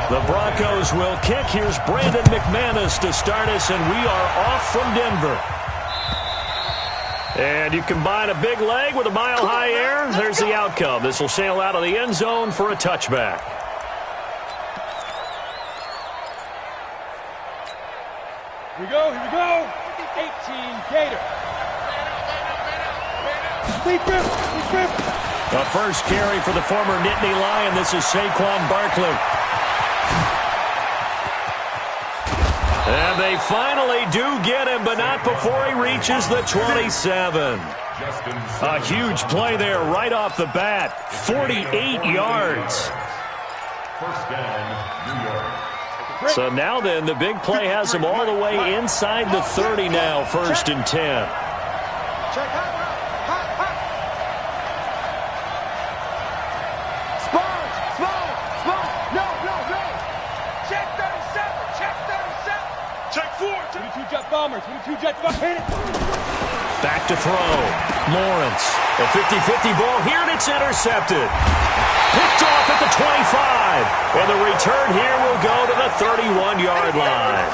The Broncos will kick. Here's Brandon McManus to start us, and we are off from Denver. And you combine a big leg with a mile-high air, there's the outcome. This will sail out of the end zone for a touchback. Here we go, here we go. 18 Gator. The first carry for the former Nittany Lion. This is Saquon Barkley. And they finally do get him, but not before he reaches the 27. A huge play there right off the bat. 48 yards. First down, New York. So now then, the big play has him all the way inside the 30 now, 1st and 10. Bombers, 22 Jets, hit it. Back to throw. Lawrence. A 50-50 ball here, and it's intercepted. Picked off at the 25. And the return here will go to the 31-yard line.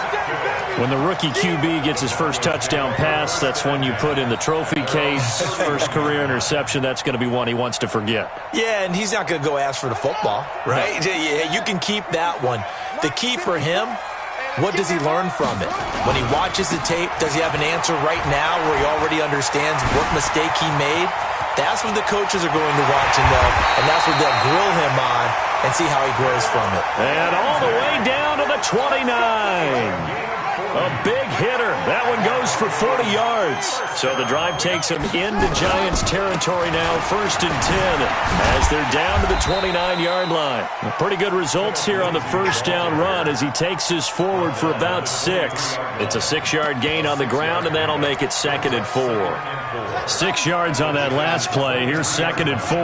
When the rookie QB gets his first touchdown pass, that's when you put in the trophy case. First career interception, that's going to be one he wants to forget. Yeah, and he's not going to go ask for the football, right? No. Yeah, you can keep that one. The key for him, what does he learn from it? When he watches the tape, does he have an answer right now where he already understands what mistake he made? That's what the coaches are going to watch and know, and that's what they'll grill him on and see how he grows from it. And all the way down to the 29. A big hitter. That one goes for 40 yards. So the drive takes him into Giants territory now, 1st and 10, as they're down to the 29-yard line. Pretty good results here on the first down run as he takes us forward for about 6. It's a 6-yard gain on the ground, and that'll make it 2nd and 4. 6 yards on that last play. Here's 2nd and 4.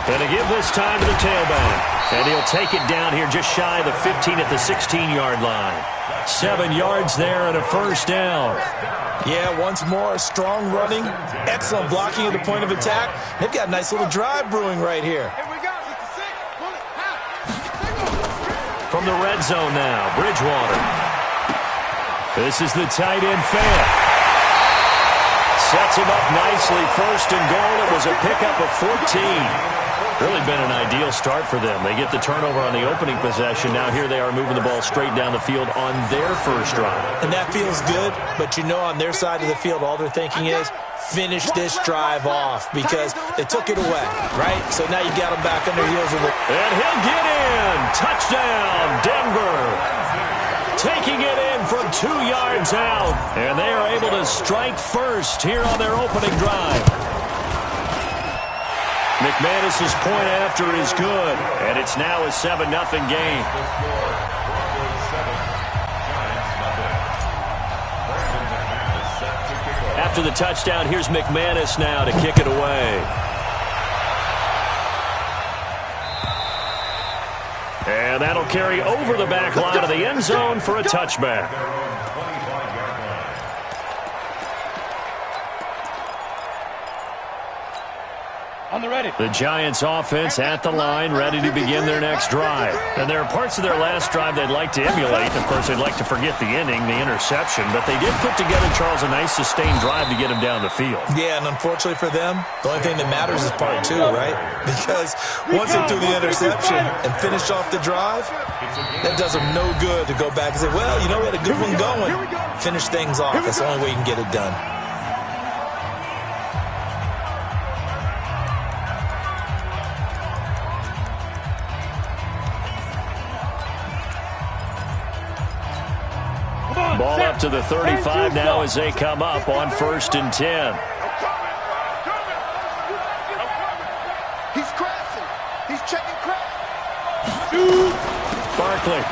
And to give this time to the tailback. And he'll take it down here just shy of the 15 at the 16-yard line. 7 yards there and a first down. Yeah, once more, strong running, excellent blocking at the point of attack. They've got a nice little drive brewing right here. From the red zone now, Bridgewater. This is the tight end fan. Sets him up nicely, 1st and goal. It was a pickup of 14. Really been an ideal start for them. They get the turnover on the opening possession. Now here they are moving the ball straight down the field on their first drive. And that feels good, but you know on their side of the field all they're thinking is finish this drive off because they took it away, right? So now you got them back on their heels. And he'll get in. Touchdown, Denver. Taking it in from 2 yards out. And they are able to strike first here on their opening drive. McManus's point after is good, and it's now a 7-0 game. After the touchdown, here's McManus now to kick it away. And that'll carry over the back line of the end zone for a touchback. The Giants offense at the line, ready to begin their next drive. And there are parts of their last drive they'd like to emulate. Of course, they'd like to forget the inning, the interception. But they did put together, Charles, a nice sustained drive to get him down the field. Yeah, and unfortunately for them, the only thing that matters is part 2, right? Because once they do the interception and finish off the drive, that does them no good to go back and say, well, you know, we had a good one going. Finish things off. That's the only way you can get it done. Ball up to the 35 now as they come up on 1st and 10. He's crashing. He's checking crash. Barkley.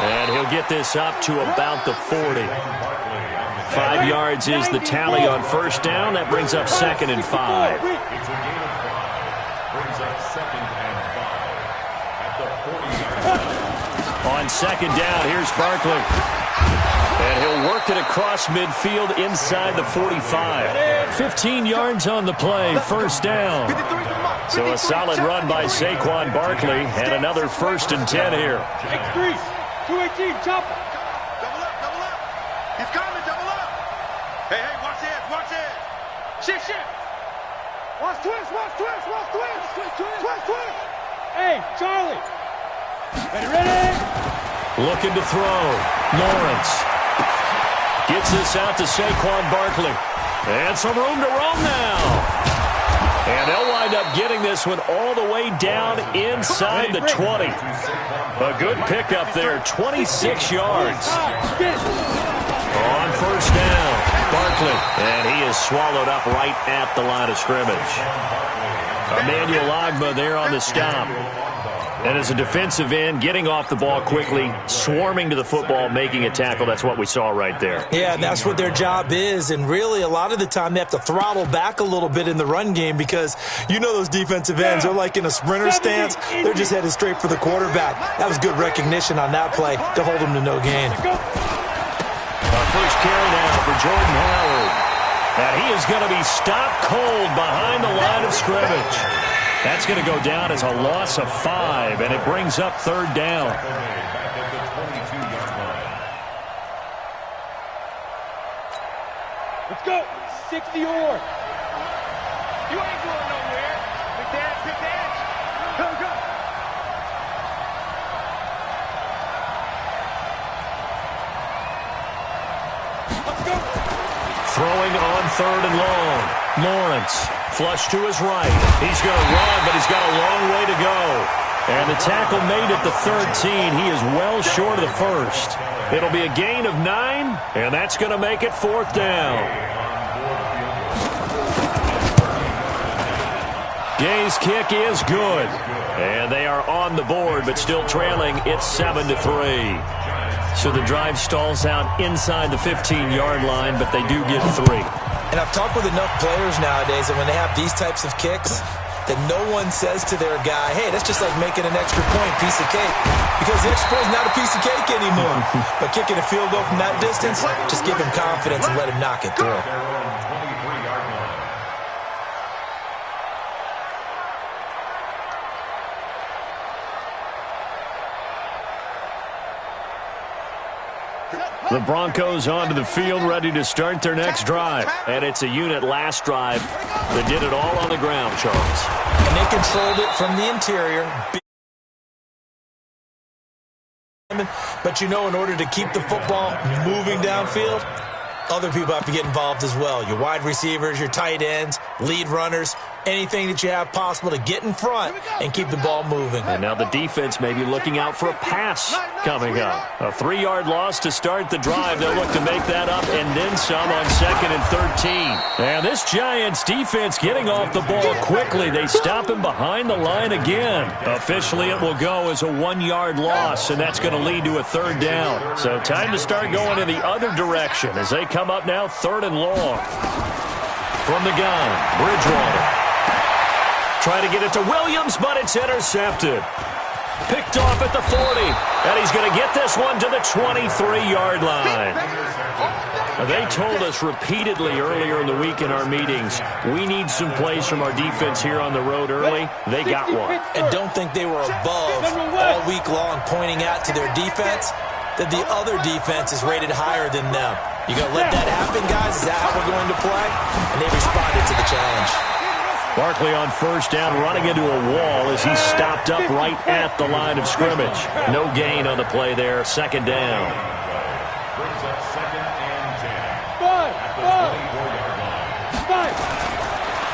And he'll get this up to about the 40. 5 yards is the tally on first down. That brings up 2nd and 5. Brings up 2nd and 5 at the 40-yard line. On 2nd down, here's Barkley. And he'll work it across midfield inside the 45. 15 yards on the play, first down. So a solid run by Saquon Barkley and another 1st and 10 here. X3, 218, chopper. Double up, double up. He's coming, double up. Hey, watch it, watch it. Shift. Watch twist. Hey, Charlie. Ready. Looking to throw. Lawrence gets this out to Saquon Barkley. And some room to roam now. And they'll wind up getting this one all the way down inside the 20. A good pickup there, 26 yards. On 1st down, Barkley. And he is swallowed up right at the line of scrimmage. Emmanuel Ogbah there on the stop. And as a defensive end, getting off the ball quickly, swarming to the football, making a tackle, that's what we saw right there. Yeah, and that's what their job is. And really, a lot of the time, they have to throttle back a little bit in the run game because you know those defensive ends are like in a sprinter stance. They're just headed straight for the quarterback. That was good recognition on that play to hold them to no gain. First carry now for Jordan Howard. And he is going to be stopped cold behind the line of scrimmage. That's going to go down as a loss of 5, and it brings up 3rd down. Let's go. 60 or. You ain't going nowhere. Pick the edge. Go. Let's go. Throwing on 3rd and long. Lawrence, flush to his right. He's going to run, but he's got a long way to go. And the tackle made at the 13. He is well short of the 1st. It'll be a gain of 9, and that's going to make it 4th down. Gay's kick is good. And they are on the board, but still trailing. It's 7-3. So the drive stalls out inside the 15-yard line, but they do get 3. And I've talked with enough players nowadays that when they have these types of kicks, that no one says to their guy, hey, that's just like making an extra point, piece of cake. Because the extra point is not a piece of cake anymore. But kicking a field goal from that distance, just give him confidence and let him knock it through. The Broncos onto the field, ready to start their next drive. And it's a unit last drive that did it all on the ground, Charles. And they controlled it from the interior. But, you know, in order to keep the football moving downfield, other people have to get involved as well. Your wide receivers, your tight ends, lead runners, anything that you have possible to get in front and keep the ball moving. And now the defense may be looking out for a pass coming up. A 3-yard loss to start the drive. They'll look to make that up and then some on 2nd and 13. And this Giants defense getting off the ball quickly. They stop him behind the line again. Officially, it will go as a 1-yard loss, and that's going to lead to a 3rd down. So time to start going in the other direction as they come up now 3rd and long. From the gun, Bridgewater. Trying to get it to Williams, but it's intercepted. Picked off at the 40, and he's going to get this one to the 23-yard line. They told us repeatedly earlier in the week in our meetings, we need some plays from our defense here on the road early. They got one. And don't think they were above all week long pointing out to their defense that the other defense is rated higher than them. You going to let that happen, guys? Is that how we're going to play? And they responded to the challenge. Barkley on 1st down, running into a wall as he's stopped up right at the line of scrimmage. No gain on the play there. 2nd down. Brings up 2nd and 10. Five.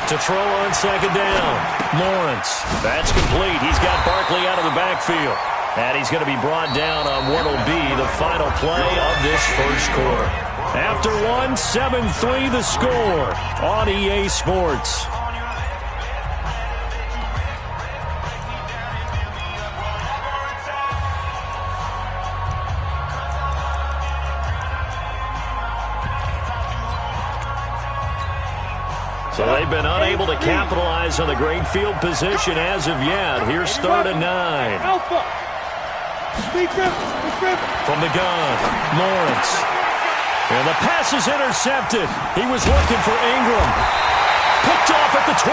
To throw on 2nd down. Lawrence. That's complete. He's got Barkley out of the backfield. And he's going to be brought down on what will be the final play of this 1st quarter. After 7-3 the score on EA Sports. So they've been unable to capitalize on the great field position as of yet. Here's 3rd and 9. Alpha. From the gun, Lawrence And the pass is intercepted. He was looking for Ingram. Picked off at the 12.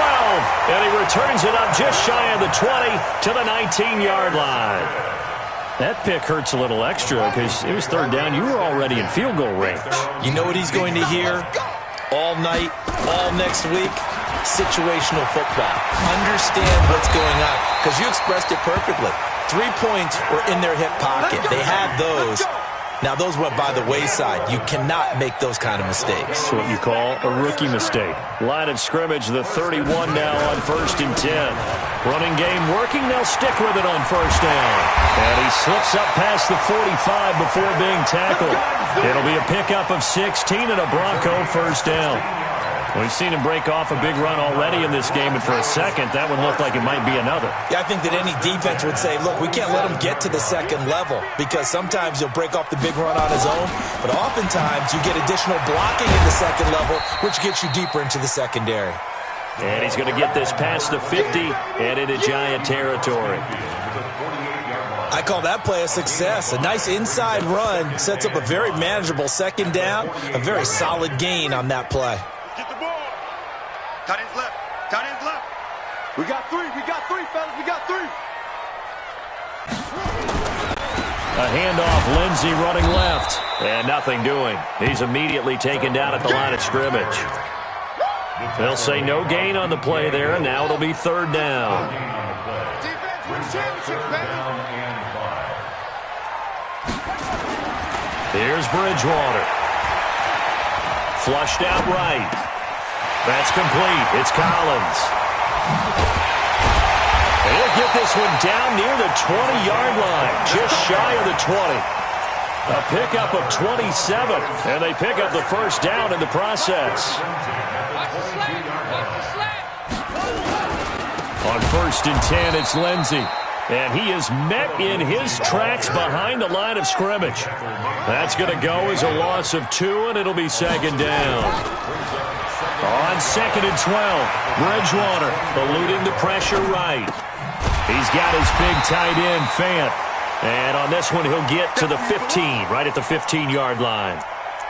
And he returns it up just shy of the 20 to the 19-yard line. That pick hurts a little extra because it was third down. You were already in field goal range. You know what he's going to hear all night, all next week? Situational football. Understand what's going on because you expressed it perfectly. 3 points were in their hip pocket. They had those. Now, those went by the wayside. You cannot make those kind of mistakes. That's what you call a rookie mistake. Line of scrimmage, the 31 now on 1st and 10. Running game working. They'll stick with it on 1st down. And he slips up past the 45 before being tackled. It'll be a pickup of 16 and a Bronco 1st down. We've seen him break off a big run already in this game, and for a second, that one looked like it might be another. Yeah, I think that any defense would say, look, we can't let him get to the second level because sometimes he'll break off the big run on his own, but oftentimes you get additional blocking in the second level, which gets you deeper into the secondary. And he's going to get this past the 50 and into Giant territory. I call that play a success. A nice inside run sets up a very manageable second down, a very solid gain on that play. Get the ball. Tight ends left. Tight ends left. We got three, fellas. We got three. A handoff, Lindsey running left. And nothing doing. He's immediately taken down at the line of scrimmage. They'll say no gain on the play there, and now it'll be 3rd down. Defense wins championships, baby. Here's Bridgewater. Flushed out right. That's complete. It's Collins. He'll get this one down near the 20-yard line, just shy of the 20. A pickup of 27, and they pick up the 1st down in the process. On 1st and 10, it's Lindsey. And he is met in his tracks behind the line of scrimmage. That's going to go as a loss of 2, and it'll be 2nd down. On 2nd and 12, Bridgewater eluding the pressure right. He's got his big tight end, Fant. And on this one, he'll get to the 15, right at the 15-yard line.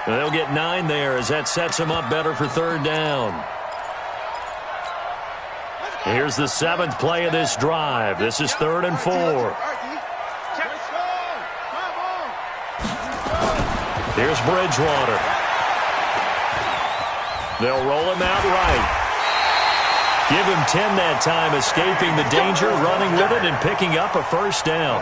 And they'll get 9 there as that sets him up better for 3rd down. Here's the 7th play of this drive. This is 3rd and 4. Here's Bridgewater. They'll roll him out right. Give him 10 that time, escaping the danger, running with it, and picking up a 1st down.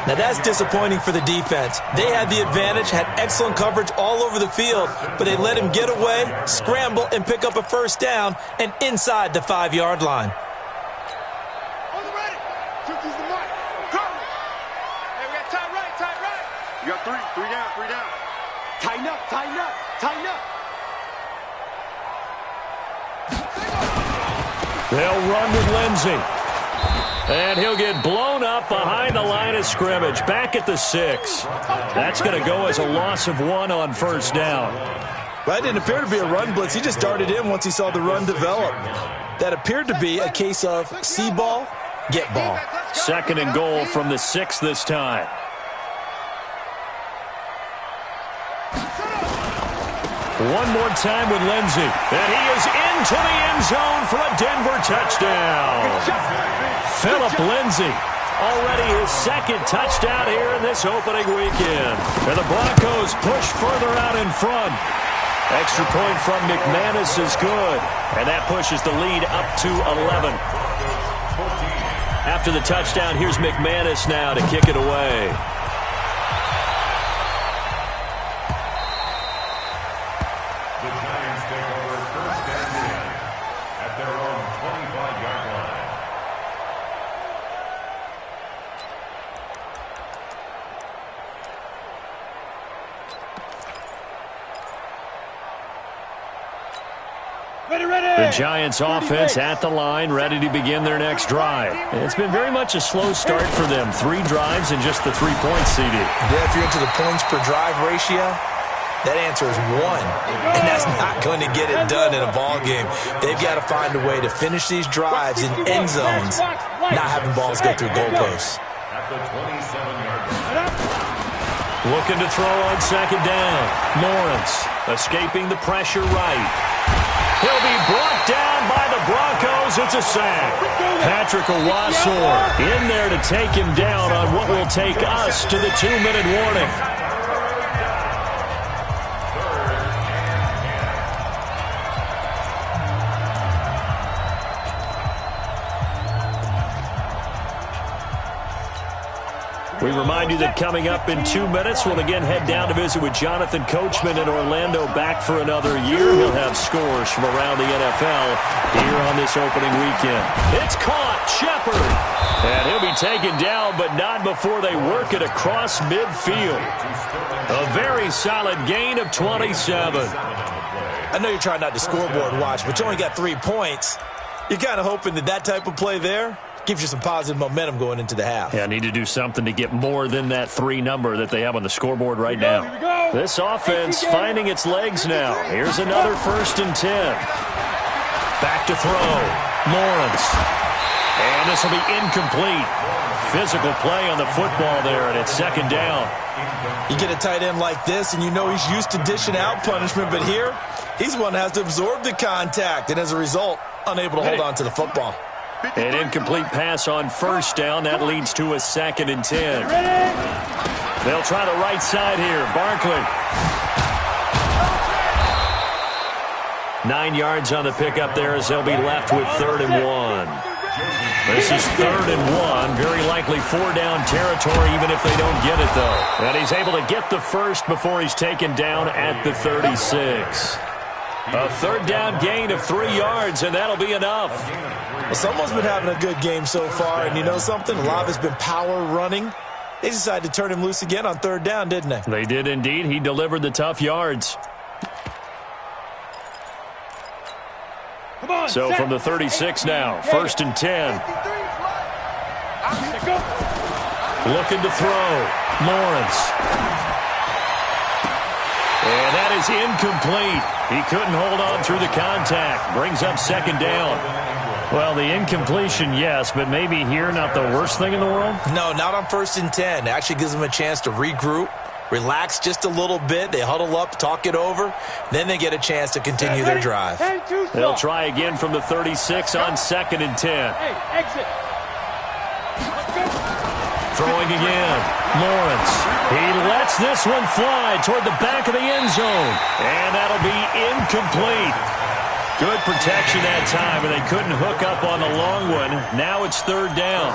Now that's disappointing for the defense. They had the advantage, had excellent coverage all over the field, but they let him get away, scramble, and pick up a 1st down, and inside the 5-yard line. You got three down. Tighten up. They'll run with Lindsey. And he'll get blown up behind the line of scrimmage, back at the 6. That's going to go as a loss of 1 on 1st down. That didn't appear to be a run blitz. He just darted in once he saw the run develop. That appeared to be a case of see ball, get ball. 2nd and goal from the 6 this time. One more time with Lindsey. And he is into the end zone for a Denver touchdown. Phillip Lindsey, already his 2nd touchdown here in this opening weekend. And the Broncos push further out in front. Extra point from McManus is good. And that pushes the lead up to 11. After the touchdown, here's McManus now to kick it away. The Giants offense at the line, ready to begin their next drive. It's been very much a slow start for them. 3 drives and just the 3 points, CD. Yeah, if you're into the points per drive ratio, that answer is 1. And that's not going to get it done in a ball game. They've got to find a way to finish these drives in end zones, not having balls go through goalposts. At the 27-yard line. Looking to throw on second down. Lawrence escaping the pressure right. He'll be brought down by the Broncos. It's a sack. Patrick Owasor in there to take him down on what will take us to the 2-minute warning. We remind you that coming up in 2 minutes, we'll again head down to visit with Jonathan Coachman in Orlando, back for another year. He'll have scores from around the NFL here on this opening weekend. It's caught, Shepard. And he'll be taken down, but not before they work it across midfield. A very solid gain of 27. I know you're trying not to scoreboard watch, but you only got 3 points. You're kind of hoping that that type of play there gives you some positive momentum going into the half. Yeah, need to do something to get more than that 3 number that they have on the scoreboard right now. This offense finding its legs now. Here's another 1st and 10. Back to throw. Lawrence. And this will be incomplete. Physical play on the football there, and it's 2nd down. You get a tight end like this, and you know he's used to dishing out punishment, but here, he's one that has to absorb the contact, and as a result, unable to hold on to the football. An incomplete pass on 1st down. That leads to a 2nd and 10. They'll try the right side here. Barkley. 9 yards on the pickup there as they'll be left with 3rd and 1. This is 3rd and 1. Very likely 4-down territory even if they don't get it, though. And he's able to get the first before he's taken down at the 36. A 3rd down gain of 3 yards, and that'll be enough. Well, someone's been having a good game so far, and you know something? A lot of it's been power running. They decided to turn him loose again on 3rd down, didn't they? They did indeed. He delivered the tough yards. So from the 36 now, 1st and 10. Looking to throw. Lawrence. And that is incomplete. He couldn't hold on through the contact. Brings up 2nd down. Well, the incompletion, yes, but maybe here not the worst thing in the world? No, not on 1st and 10. It actually gives them a chance to regroup, relax just a little bit. They huddle up, talk it over. Then they get a chance to continue their drive. They'll try again from the 36 on 2nd and 10. Hey, exit. Throwing again. Lawrence. He lets this one fly toward the back of the end zone. And that'll be incomplete. Good protection that time, and they couldn't hook up on the long one. Now it's 3rd down.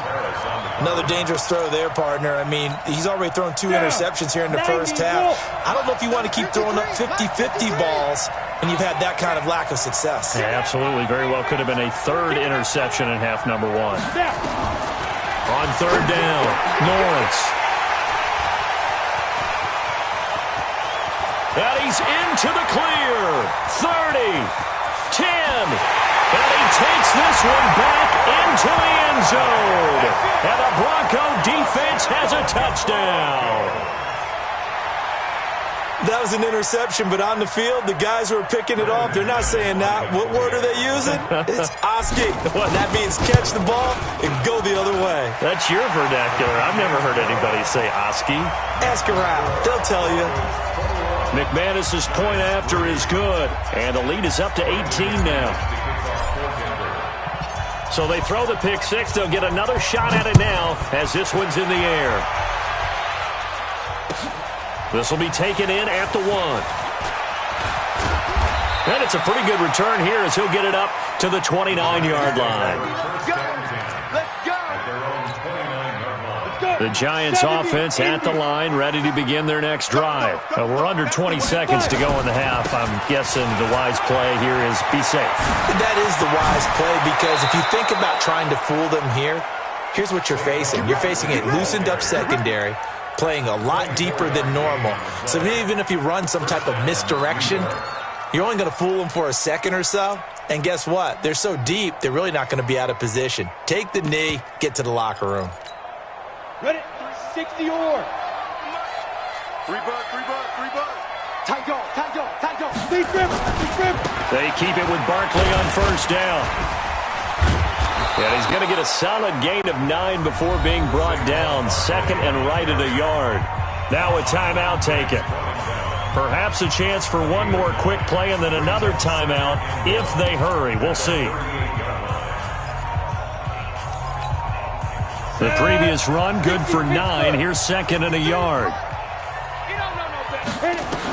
Another dangerous throw there, partner. I mean, he's already thrown 2 interceptions here in the first half. I don't know if you want to keep throwing up 50-50 balls when you've had that kind of lack of success. Yeah, absolutely. Very well could have been a 3rd interception in half number 1. On 3rd down, Lawrence. And he's into the clear. 30. 10, and he takes this one back into the end zone. And the Bronco defense has a touchdown. That was an interception, but on the field, the guys who are picking it off, they're not saying that. What word are they using? It's Oski. That means catch the ball and go the other way. That's your vernacular. I've never heard anybody say Oski. Ask around. They'll tell you. McManus's point after is good, and the lead is up to 18 now. So they throw the pick 6. They'll get another shot at it now as this one's in the air. This will be taken in at the 1. And it's a pretty good return here as he'll get it up to the 29-yard line. The Giants offense at the line, ready to begin their next drive. We're under 20 seconds to go in the half. I'm guessing the wise play here is be safe. That is the wise play, because if you think about trying to fool them here, here's what you're facing. You're facing a loosened up secondary, playing a lot deeper than normal. So even if you run some type of misdirection, you're only going to fool them for a second or so. And guess what? They're so deep, they're really not going to be out of position. Take the knee, get to the locker room. Ready? 60 or. 3 bucks. Tight go. Deep grip. They keep it with Barkley on 1st down. And he's going to get a solid gain of 9 before being brought down. 2nd and right at a yard. Now a timeout taken. Perhaps a chance for one more quick play and then another timeout if they hurry. We'll see. The previous run, good for 9. Here's second and a yard.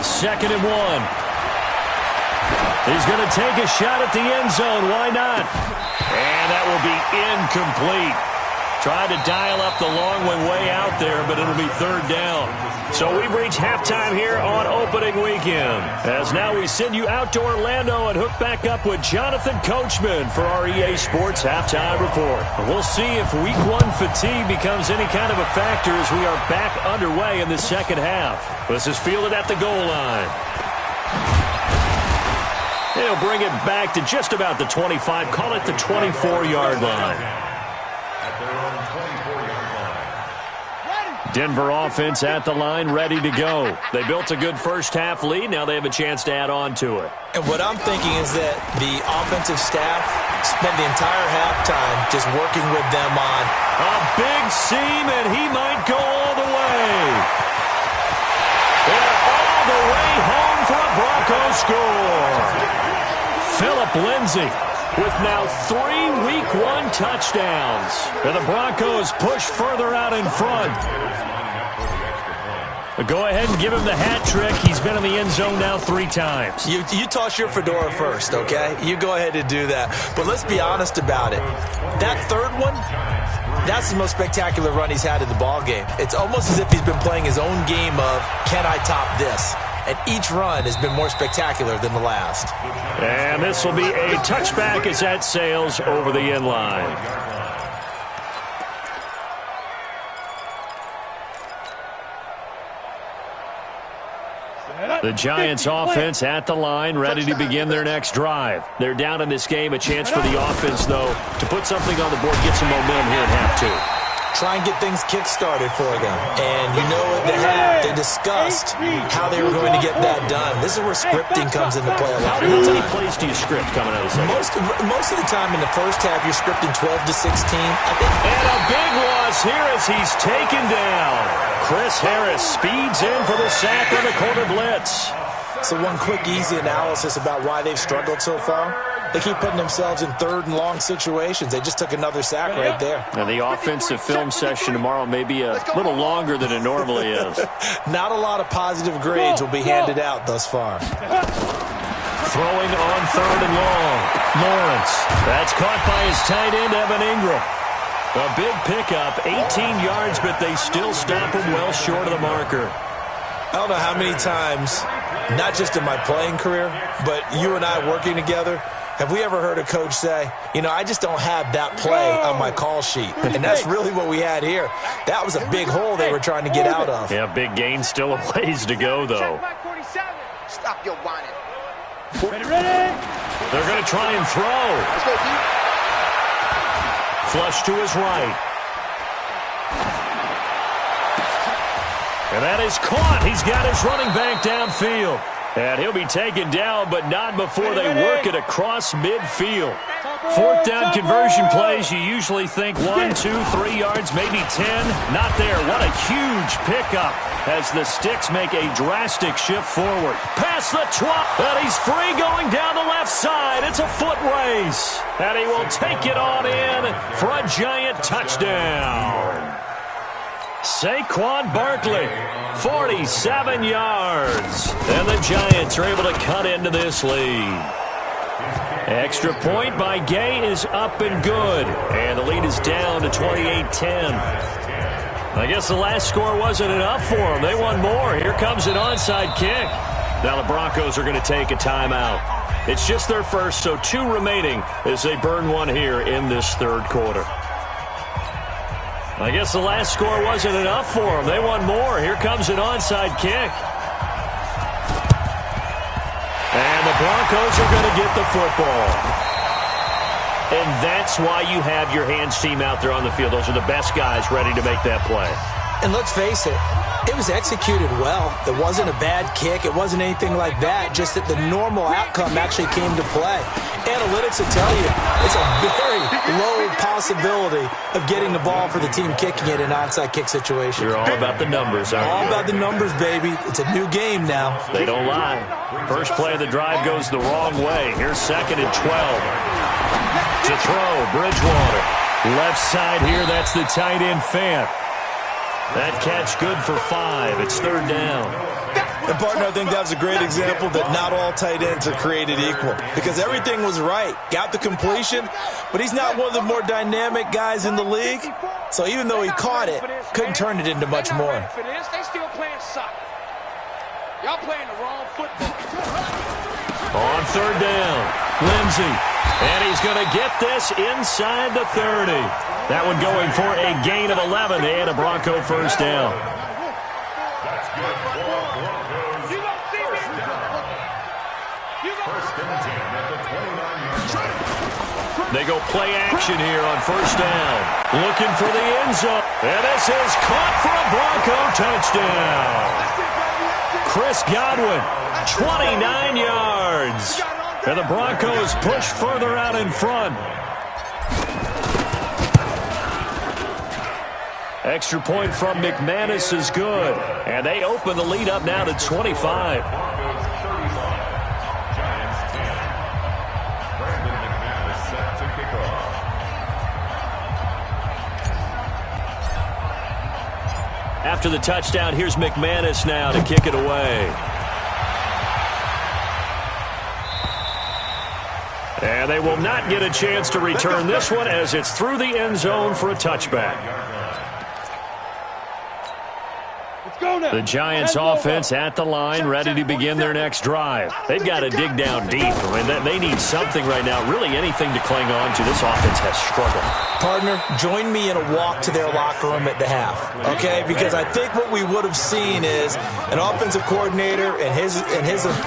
Second and 1. He's going to take a shot at the end zone. Why not? And that will be incomplete. Tried to dial up the long one way out there, but it'll be third down. So we've reached halftime here on opening weekend. As now we send you out to Orlando and hook back up with Jonathan Coachman for our EA Sports Halftime Report. We'll see if Week 1 fatigue becomes any kind of a factor as we are back underway in the second half. This is fielded at the goal line. He'll bring it back to just about the 25, call it the 24-yard line. Denver offense at the line, ready to go. They built a good first-half lead. Now they have a chance to add on to it. And what I'm thinking is that the offensive staff spent the entire halftime just working with them on a big seam, and he might go all the way. They're all the way home for a Broncos score. Phillip Lindsay with now 3 Week 1 touchdowns. And the Broncos push further out in front. But go ahead and give him the hat trick. He's been in the end zone now 3 times. You toss your fedora first, okay? You go ahead and do that. But let's be honest about it. That third one, that's the most spectacular run he's had in the ballgame. It's almost as if he's been playing his own game of, can I top this? And each run has been more spectacular than the last. And this will be a touchback as that sails over the end line. The Giants offense at the line, ready to begin their next drive. They're down in this game. A chance for the offense, though, to put something on the board, get some momentum here at half 2. Try and get things kick-started for them. And you know at the half, they discussed how they were going to get that done. This is where scripting comes into play a lot of the time. How many plays do you script coming out of the second? Most of the time in the first half, you're scripting 12 to 16. I think. And a big loss here as he's taken down. Chris Harris speeds in for the sack on the corner blitz. So one quick, easy analysis about why they've struggled so far. They keep putting themselves in third and long situations. They just took another sack right there. And the offensive film session tomorrow may be a little longer than it normally is. Not a lot of positive grades will be handed out thus far. Throwing on third and long. Lawrence. That's caught by his tight end, Evan Ingram. A big pickup, 18 yards, but they still stop him well short of the marker. I don't know how many times, not just in my playing career, but you and I working together, have we ever heard a coach say, you know, I just don't have that play on my call sheet? And that's really what we had here. That was a big hole they were trying to get out of. Yeah, big gain, still a ways to go, though. Stop your whining. Ready? They're going to try and throw. Let's go deep. Flush to his right. And that is caught. He's got his running back downfield. And he'll be taken down, but not before they work it across midfield. Fourth down conversion plays, you usually think 1, 2, 3 yards, maybe 10. Not there. What a huge pickup as the Sticks make a drastic shift forward. Past the 12, and he's free going down the left side. It's a foot race. And he will take it on in for a giant touchdown. Saquon Barkley, 47 yards. And the Giants are able to cut into this lead. Extra point by Gay is up and good. And the lead is down to 28-10. I guess the last score wasn't enough for them. They won more. Here comes an onside kick. Now the Broncos are going to take a timeout. It's just their first, so 2 remaining as they burn one here in this third quarter. I guess the last score wasn't enough for them. They won more. Here comes an onside kick. And the Broncos are going to get the football. And that's why you have your hands team out there on the field. Those are the best guys ready to make that play. And let's face it, it was executed well. It wasn't a bad kick. It wasn't anything like that, just that the normal outcome actually came to play. Analytics will tell you it's a very low possibility of getting the ball for the team kicking it in an onside kick situation. You're all about the numbers, aren't you? All about the numbers, baby. It's a new game now. They don't lie. First play of the drive goes the wrong way. Here's 2nd and 12. To throw, Bridgewater. Left side here, that's the tight end, Fant. That catch good for 5. It's 3rd down. And, partner, I think that was a great example that not all tight ends are created equal because everything was right. Got the completion, but he's not one of the more dynamic guys in the league. So even though he caught it, couldn't turn it into much more. They still playing soccer. Y'all playing the wrong football. On 3rd down, Lindsey. And he's going to get this inside the 30. That one going for a gain of 11 and a Bronco first down. That's good for Broncos. First down. First and 10 at the 29-yard line. They go play action here on 1st down. Looking for the end zone. And this is caught for a Bronco touchdown. Chris Godwin, 29 yards. And the Broncos push further out in front. Extra point from McManus is good. And they open the lead up now to 25. Broncos 35. Giants 10. Brandon McManus set to kick off. After the touchdown, here's McManus now to kick it away. And they will not get a chance to return this one as it's through the end zone for a touchback. The Giants offense at the line, ready to begin their next drive. They've got to dig down deep. I mean, they need something right now, really anything to cling on to. This offense has struggled. Partner, join me in a walk to their locker room at the half, okay? Because I think what we would have seen is an offensive coordinator and his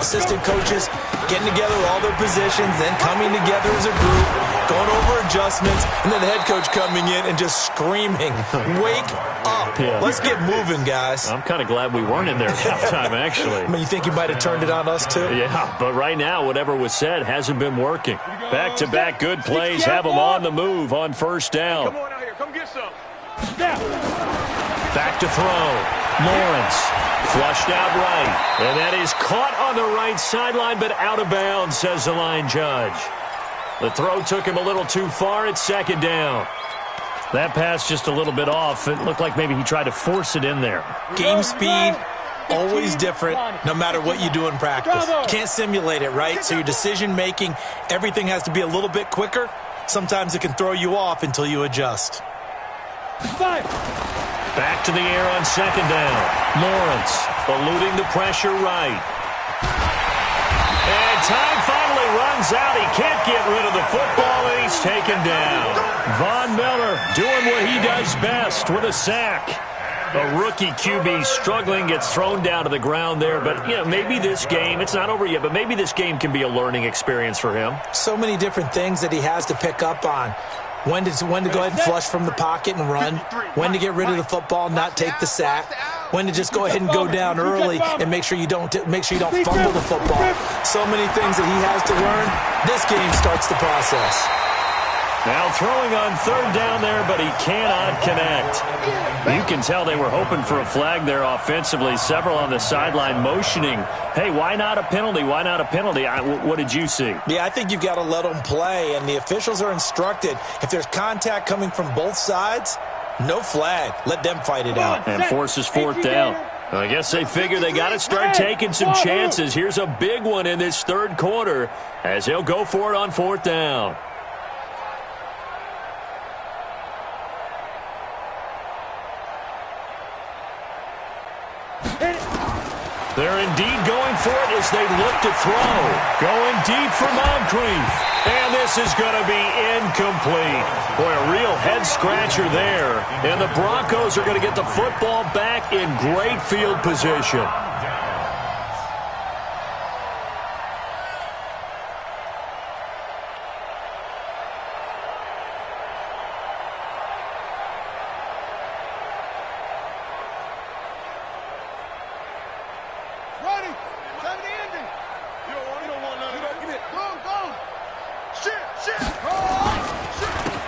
assistant coaches getting together all their positions, then coming together as a group, going over adjustments, and then the head coach coming in and just screaming, "Wake up. Yeah. Let's get moving, guys." I'm kind of glad we weren't in there at halftime, actually. I mean, you think you might have turned it on us, too? Yeah, but right now, whatever was said hasn't been working. Back-to-back good plays have them on the move on 1st down. Come on out here. Come get some. Back to throw. Lawrence flushed out right. And that is caught on the right sideline, but out of bounds, says the line judge. The throw took him a little too far. It's 2nd down. That pass just a little bit off. It looked like maybe he tried to force it in there. Game speed, always different no matter what you do in practice. Can't simulate it, right? So your decision-making, everything has to be a little bit quicker. Sometimes it can throw you off until you adjust. Back to the air on 2nd down. Lawrence eluding the pressure right. And time finally runs out. He can't get rid of the football, and he's taken down. Von Miller doing what he does best with a sack. A rookie QB struggling, gets thrown down to the ground there. But, you know, maybe this game, it's not over yet, but maybe this game can be a learning experience for him. So many different things that he has to pick up on. When to go ahead and flush from the pocket and run. When to get rid of the football and not take the sack. When to just go ahead and go down early and make sure you don't fumble the football. So many things that he has to learn. This game starts the process. Now throwing on 3rd down there, but he cannot connect. You can tell they were hoping for a flag there offensively. Several on the sideline motioning, hey, why not a penalty? Why not a penalty? What did you see? Yeah, I think you've got to let them play, and the officials are instructed. If there's contact coming from both sides, no flag. Let them fight it out. And forces 4th down. I guess they figure they got to start taking some chances. Here's a big one in this 3rd quarter as they'll go for it on 4th down. They're indeed going for it as they look to throw. Going deep for Moncrief. And this is going to be incomplete. Boy, a real head-scratcher there. And the Broncos are going to get the football back in great field position.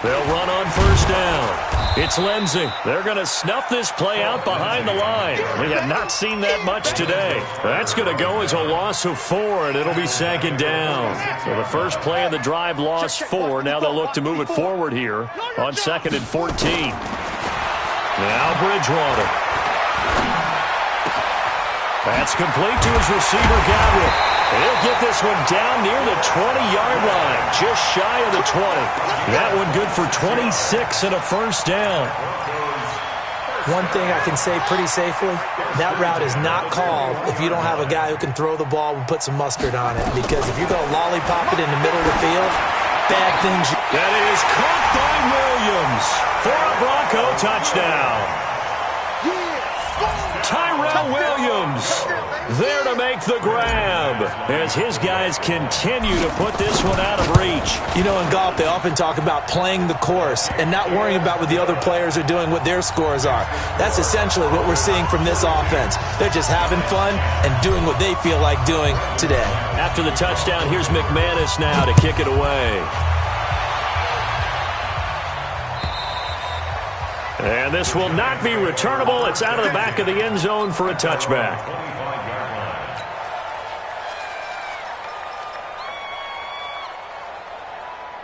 They'll run on first down. It's Lindsey. They're going to snuff this play out behind the line. We have not seen that much today. That's going to go as a loss of 4, and it'll be second down. So the first play of the drive lost 4. Now they'll look to move it forward here on 2nd and 14. Now Bridgewater. That's complete to his receiver, Gabriel. He'll get this one down near the 20-yard line, just shy of the 20. That one good for 26 and a first down. One thing I can say pretty safely, that route is not called if you don't have a guy who can throw the ball and put some mustard on it. Because if you're going to lollipop it in the middle of the field, bad things. That is caught by Williams for a Bronco touchdown. Tyrell Williams there to make the grab as his guys continue to put this one out of reach. You know, in golf, they often talk about playing the course and not worrying about what the other players are doing, what their scores are. That's essentially what we're seeing from this offense. They're just having fun and doing what they feel like doing today. After the touchdown, here's McManus now to kick it away. And this will not be returnable. It's out of the back of the end zone for a touchback.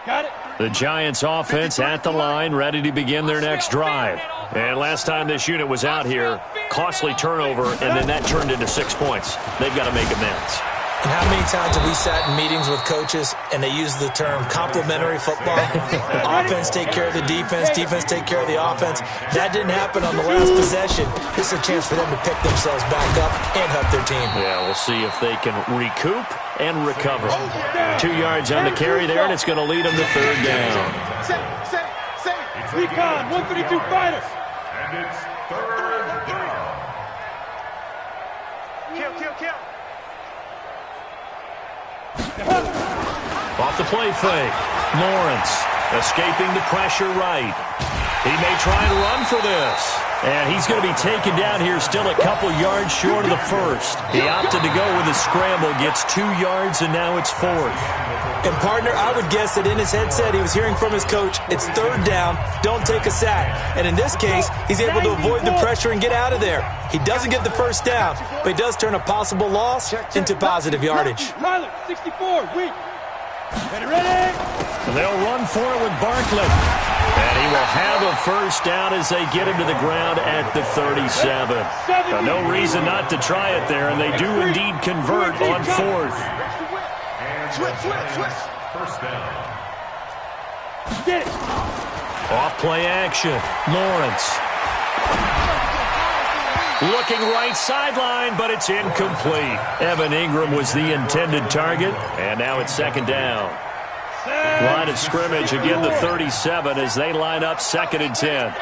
Got it. The Giants offense at the line, ready to begin their next drive. And last time this unit was out here, costly turnover, and then that turned into 6 points. They've got to make amends. And how many times have we sat in meetings with coaches and they use the term complementary football? Offense take care of the defense, defense take care of the offense. That didn't happen on the last possession. This is a chance for them to pick themselves back up and help their team. Yeah, we'll see if they can recoup and recover. 2 yards on the carry there, and it's going to lead them to third down. Recon, 132 fighters. And it's third down. Kill. Off the play fake. Lawrence escaping the pressure right. He may try and run for this. And he's going to be taken down here still a couple yards short of the first. He opted to go with a scramble, gets 2 yards, and now it's 4th. And, partner, I would guess that in his headset he was hearing from his coach, it's third down, don't take a sack. And in this case, he's able to avoid the pressure and get out of there. He doesn't get the first down, but he does turn a possible loss into positive yardage. Tyler, 64, weak. Ready? And they'll run for it with Barkley. And he will have a first down as they get him to the ground at the 37. No reason not to try it there, and they do indeed convert on 4th. Switch. First down. Get it. Off play action. Lawrence. Looking right sideline, but it's incomplete. Evan Ingram was the intended target, and now it's second down. Line of scrimmage, again the 37 as they line up 2nd and 10.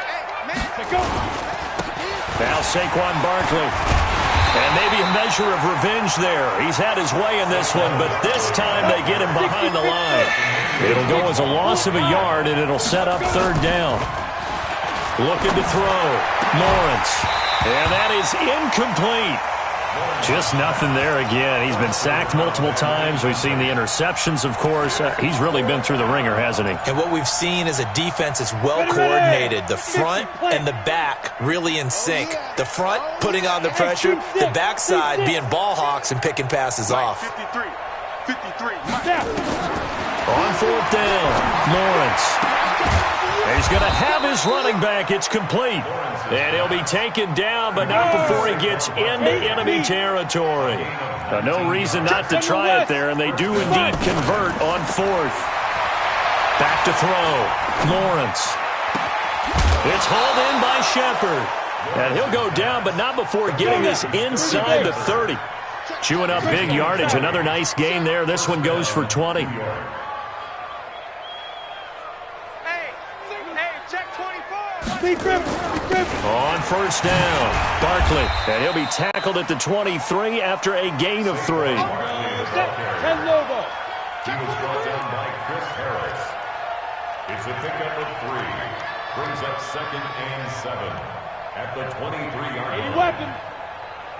Now Saquon Barkley. And maybe a measure of revenge there. He's had his way in this one, but this time they get him behind the line. It'll go as a loss of a yard, and it'll set up third down. Looking to throw. Lawrence. And that is incomplete. Just nothing there again. He's been sacked multiple times. We've seen the interceptions, of course. He's really been through the ringer, hasn't he? And what we've seen is a defense that's well coordinated. The front and the back really in sync. The front putting on the pressure, the backside being ball hawks and picking passes off. 53. On 4th down, Lawrence. He's going to have his running back. It's complete. And he'll be taken down, but not before he gets into enemy territory. No reason not to try it there, and they do indeed convert on 4th. Back to throw. Lawrence. It's hauled in by Shepard. And he'll go down, but not before getting this inside the 30. Chewing up big yardage. Another nice gain there. This one goes for 20. On first down, Barkley. And he'll be tackled at the 23 after a gain of 3. He was brought down by Chris Harris. It's a pickup of 3. Brings up 2nd and 7 at the 23-yard line. Weapon.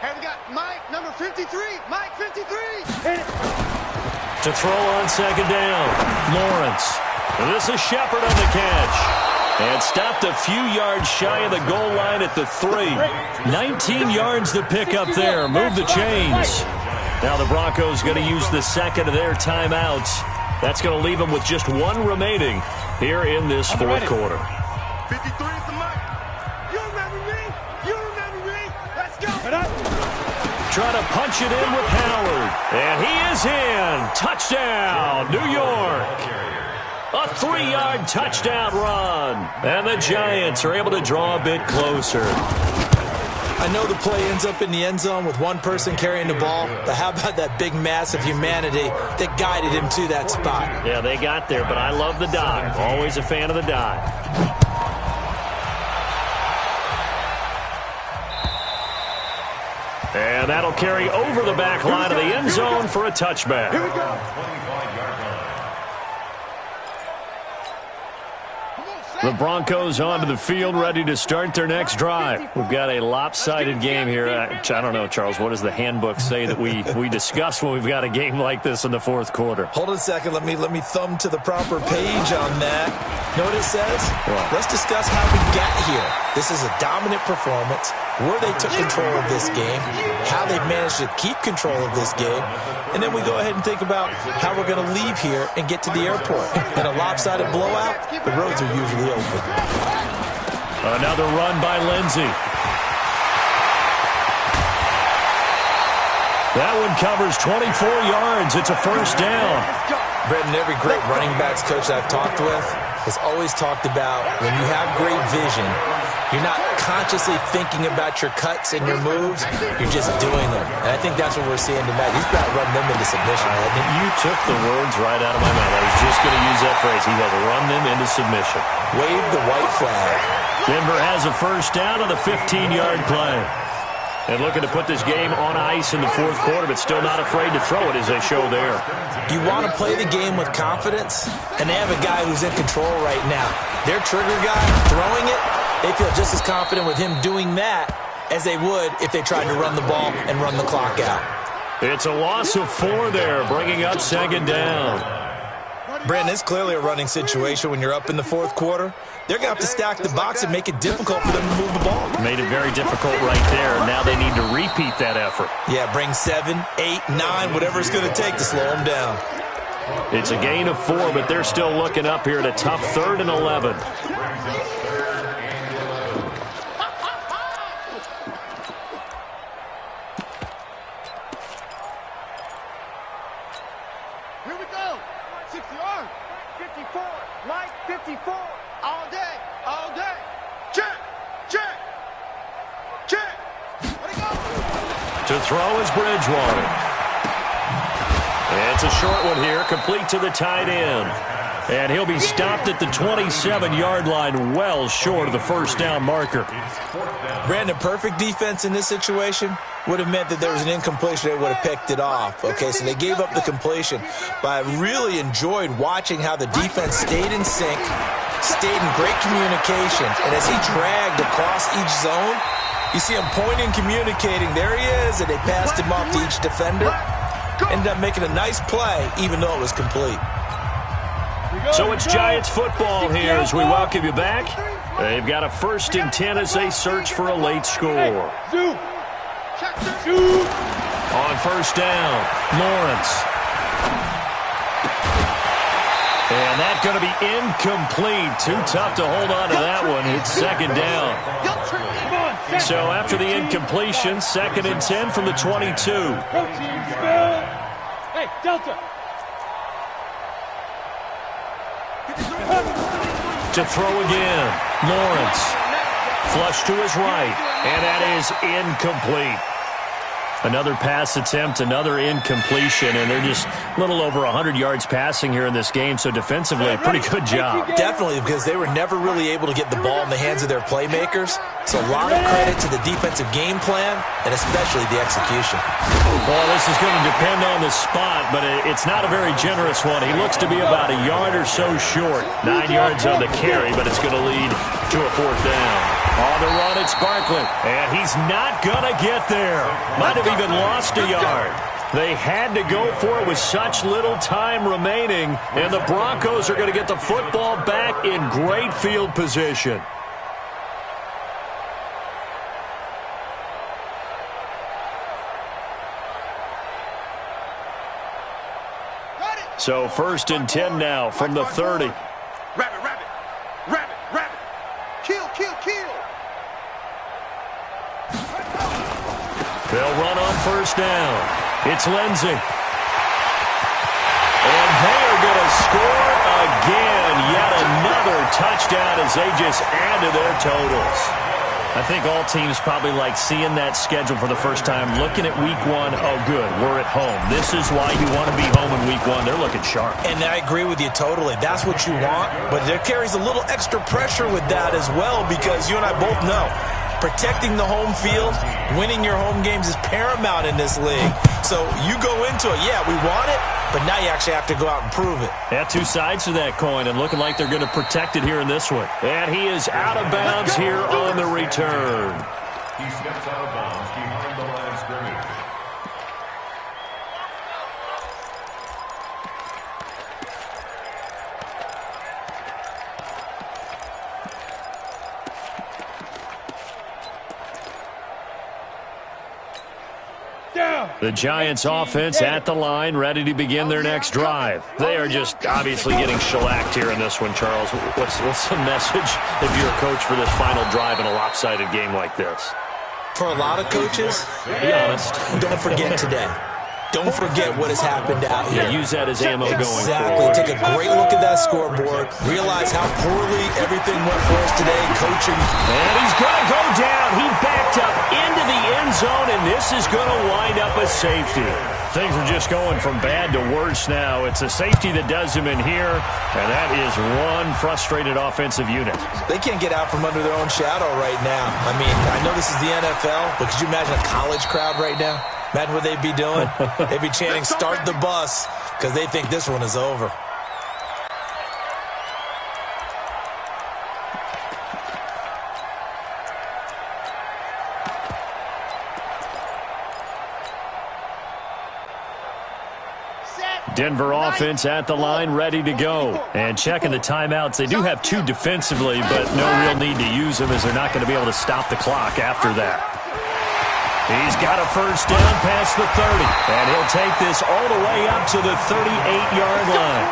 Hey, we got Mike, number 53. Mike, 53. To throw on 2nd down, Lawrence. This is Shepard on the catch. And stopped a few yards shy of the goal line at the 3. 19 yards to pick up there. Move the chains. Now the Broncos going to use the second of their timeouts. That's going to leave them with just one remaining here in this fourth quarter. 53 is the mark. You remember me? You remember me? Let's go. Trying to punch it in with Howard. And he is in. Touchdown, New York. A 3-yard touchdown run. And the Giants are able to draw a bit closer. I know the play ends up in the end zone with one person carrying the ball, but how about that big mass of humanity that guided him to that spot? Yeah, they got there, but I love the dive. Always a fan of the dive. And that'll carry over the back line of the end zone for a touchback. Here we go. The Broncos onto the field, ready to start their next drive. We've got a lopsided game here. I don't know, Charles, what does the handbook say that we discuss when we've got a game like this in the fourth quarter? Hold on a second. Let me thumb to the proper page on that. Know what it says? What? Let's discuss how we got here. This is a dominant performance, where they took control of this game, how they've managed to keep control of this game, and then we go ahead and think about how we're going to leave here and get to the airport. In a lopsided blowout, the roads are usually open. Another run by Lindsey. That one covers 24 yards. It's a first down. Brendan, every great running backs coach I've talked with has always talked about when you have great vision, you're not consciously thinking about your cuts and your moves, you're just doing them. And I think that's what we're seeing tonight. He's got to run them into submission, hasn't he? You took the words right out of my mouth. I was just going to use that phrase. He has run them into submission. Wave the white flag. Denver has a first down on the 15-yard play. And looking to put this game on ice in the fourth quarter, but still not afraid to throw it as they show there. You want to play the game with confidence, and they have a guy who's in control right now. Their trigger guy throwing it, they feel just as confident with him doing that as they would if they tried to run the ball and run the clock out. It's a loss of 4 there, bringing up second down. Brandon, it's clearly a running situation when you're up in the fourth quarter. They're going to have to stack the box and make it difficult for them to move the ball. Made it very difficult right there. Now they need to repeat that effort. Yeah, bring 7, 8, 9, whatever it's going to take to slow them down. It's a gain of 4, but they're still looking up here at a tough 3rd and 11. Here we go. 60 yards. 54. Mike, 54. All day. All day. Check. Check. Check. Let it go. To throw is Bridgewater. It's a short one here, complete to the tight end. And he'll be stopped at the 27-yard line, well short of the first down marker. Brandon, perfect defense in this situation would have meant that there was an incompletion. They would have picked it off. Okay, so they gave up the completion. But I really enjoyed watching how the defense stayed in sync, stayed in great communication. And as he dragged across each zone, you see him pointing, communicating. There he is, and they passed him off to each defender. Ended up making a nice play, even though it was complete. So it's Giants football here as we welcome you back. They've got a 1st and 10 as they search for a late score. On first down, Lawrence. And that's going to be incomplete. Too tough to hold on to that one. It's second down. So after the incompletion, 2nd and 10 from the 22. Hey, Delta. To throw again, Lawrence. Flush to his right, and that is incomplete. Another pass attempt, another incompletion, and they're just a little over 100 yards passing here in this game, so defensively, a pretty good job. Definitely, because they were never really able to get the ball in the hands of their playmakers. So a lot of credit to the defensive game plan, and especially the execution. Well, this is going to depend on the spot, but it's not a very generous one. He looks to be about a yard or so short. 9 yards on the carry, but it's going to lead to a 4th down. On the run, it's Barkley, and he's not going to get there. Might have even lost a yard. They had to go for it with such little time remaining, and the Broncos are going to get the football back in great field position. So 1st and 10 now from the 30. Rabbit, rabbit, rabbit, rabbit. Kill, kill, kill. They'll run on 1st down. It's Lindsay. And they are going to score again. Yet another touchdown as they just add to their totals. I think all teams probably like seeing that schedule for the first time, looking at week 1. Oh, good, we're at home. This is why you want to be home in week 1. They're looking sharp. And I agree with you totally. That's what you want, but there carries a little extra pressure with that as well, because you and I both know protecting the home field, winning your home games is paramount in this league. So you go into it, yeah, we want it, but now you actually have to go out and prove it. Yeah, two sides to that coin, and looking like they're going to protect it here in this one. And he is out of bounds here on the return. He steps out of bounds behind the line of scrimmage. The Giants offense at the line, ready to begin their next drive. They are just obviously getting shellacked here in this one, Charles. What's the message if you're a coach for this final drive in a lopsided game like this? For a lot of coaches, Be honest. don't forget today. Don't forget what has happened out here. Yeah, use that as ammo going Exactly. forward. Take a great look at that scoreboard. Realize how poorly everything went for us today, coaching. And he's going to go down. He backed up into the end zone, and this is going to wind up a safety. Things are just going from bad to worse now. It's a safety that does him in here, and that is one frustrated offensive unit. They can't get out from under their own shadow right now. I mean, I know this is the NFL, but could you imagine a college crowd right now? Imagine what they'd be doing. They'd be chanting, "Start the bus," because they think this one is over. Denver offense at the line, ready to go. And checking the timeouts. They do have two defensively, but no real need to use them as they're not going to be able to stop the clock after that. He's got a first down past the 30, and he'll take this all the way up to the 38-yard line.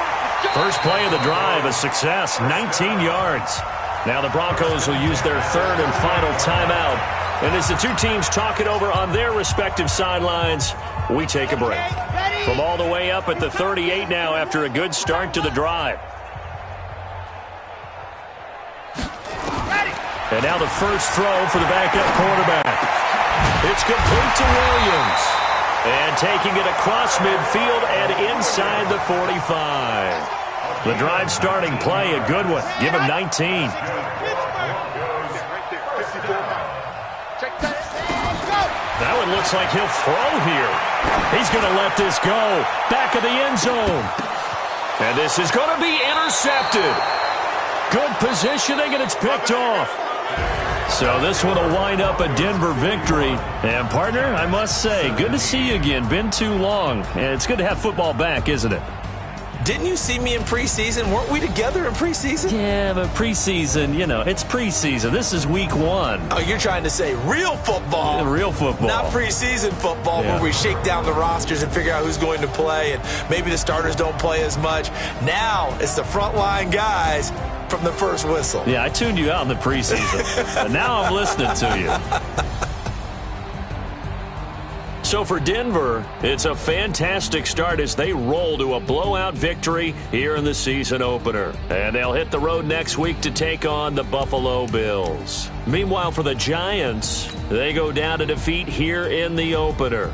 First play of the drive, a success, 19 yards. Now the Broncos will use their third and final timeout. And as the two teams talk it over on their respective sidelines, we take a break. From all the way up at the 38 now after a good start to the drive. And now the first throw for the backup quarterback. It's complete to Williams. And taking it across midfield and inside the 45. The drive starting play, a good one. Give him 19. That one looks like he'll throw here. He's going to let this go. Back of the end zone. And this is going to be intercepted. Good positioning, and it's picked off. So this one will wind up a Denver victory. And, partner, I must say, good to see you again. Been too long. And it's good to have football back, isn't it? Didn't you see me in preseason? Weren't we together in preseason? Yeah, but preseason, you know, it's preseason. This is week 1. Oh, you're trying to say real football. Real football. Not preseason football, Yeah. where we shake down the rosters and figure out who's going to play, and maybe the starters don't play as much. Now it's the frontline guys from the first whistle. Yeah, I tuned you out in the preseason. And now I'm listening to you. So for Denver, it's a fantastic start as they roll to a blowout victory here in the season opener. And they'll hit the road next week to take on the Buffalo Bills. Meanwhile, for the Giants, they go down to defeat here in the opener.